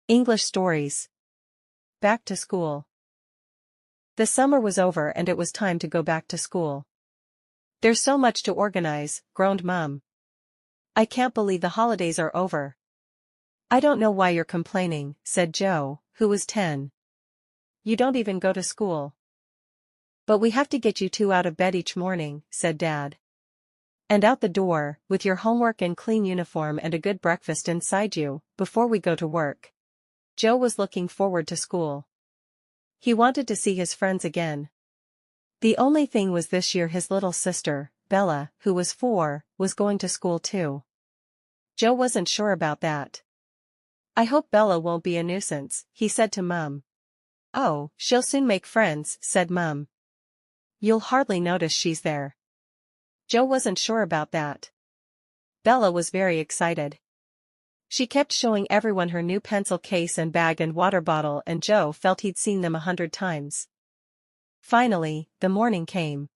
English stories. Back to school. The summer was over and it was time to go back to school. There's so much to organize, groaned Mum. I can't believe the holidays are over. I don't know why you're complaining, said Joe, who was 10. You don't even go to school. But we have to get you two out of bed each morning, said Dad. And out the door, with your homework and clean uniform and a good breakfast inside you, before we go to work. Joe was looking forward to school. He wanted to see his friends again. The only thing was this year his little sister, Bella, who was 4, was going to school too. Joe wasn't sure about that. I hope Bella won't be a nuisance, he said to Mum. Oh, she'll soon make friends, said Mum. You'll hardly notice she's there. Joe wasn't sure about that. Bella was very excited. She kept showing everyone her new pencil case and bag and water bottle, and Joe felt he'd seen them 100 times. Finally, the morning came.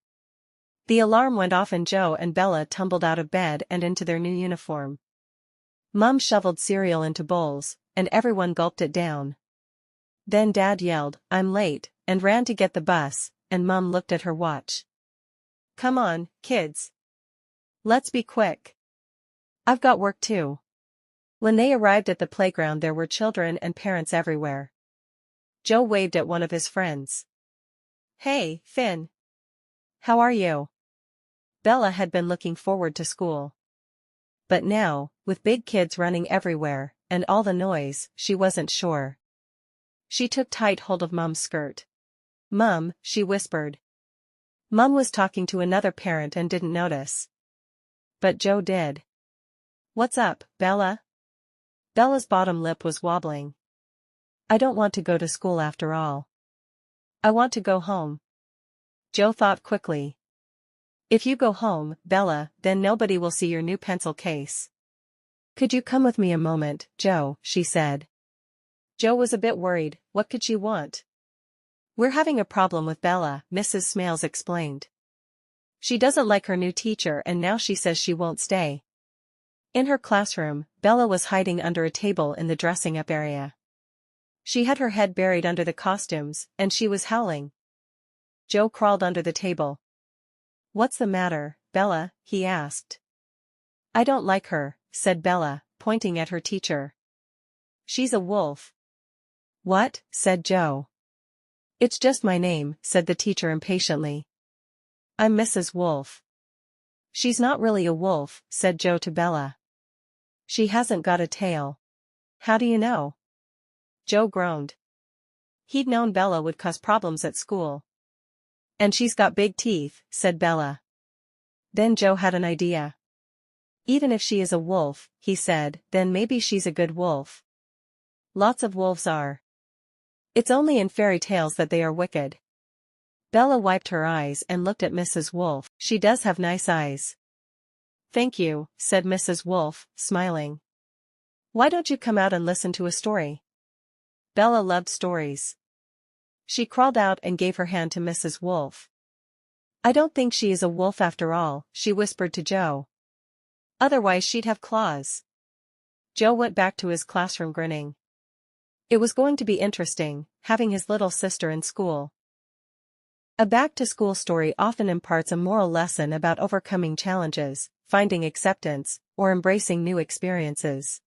The alarm went off and Joe and Bella tumbled out of bed and into their new uniform. Mum shoveled cereal into bowls, and everyone gulped it down. Then Dad yelled, "I'm late," and ran to get the bus, and Mum looked at her watch. Come on, kids. Let's be quick. I've got work too. When they arrived at the playground there were children and parents everywhere. Joe waved at one of his friends. Hey, Finn. How are you? Bella had been looking forward to school. But now, with big kids running everywhere, and all the noise, she wasn't sure. She took tight hold of Mum's skirt. Mum, she whispered. Mum was talking to another parent and didn't notice. But Joe did. What's up, Bella? Bella's bottom lip was wobbling. I don't want to go to school after all. I want to go home. Joe thought quickly. If you go home, Bella, then nobody will see your new pencil case. Could you come with me a moment, Joe, she said. Joe was a bit worried. What could she want? We're having a problem with Bella, Mrs. Smales explained. She doesn't like her new teacher and now she says she won't stay. In her classroom, Bella was hiding under a table in the dressing-up area. She had her head buried under the costumes, and she was howling. Joe crawled under the table. What's the matter, Bella? He asked. I don't like her, said Bella, pointing at her teacher. She's a wolf. What? Said Joe. It's just my name, said the teacher impatiently. I'm Mrs. Wolf. She's not really a wolf, said Joe to Bella. She hasn't got a tail. How do you know? Joe groaned. He'd known Bella would cause problems at school. And she's got big teeth, said Bella. Then Joe had an idea. Even if she is a wolf, he said, then maybe she's a good wolf. Lots of wolves are. It's only in fairy tales that they are wicked. Bella wiped her eyes and looked at Mrs. Wolf. She does have nice eyes. Thank you, said Mrs. Wolf, smiling. Why don't you come out and listen to a story? Bella loved stories. She crawled out and gave her hand to Mrs. Wolf. I don't think she is a wolf after all, she whispered to Joe. Otherwise she'd have claws. Joe went back to his classroom grinning. It was going to be interesting, having his little sister in school. A back-to-school story often imparts a moral lesson about overcoming challenges, finding acceptance, or embracing new experiences.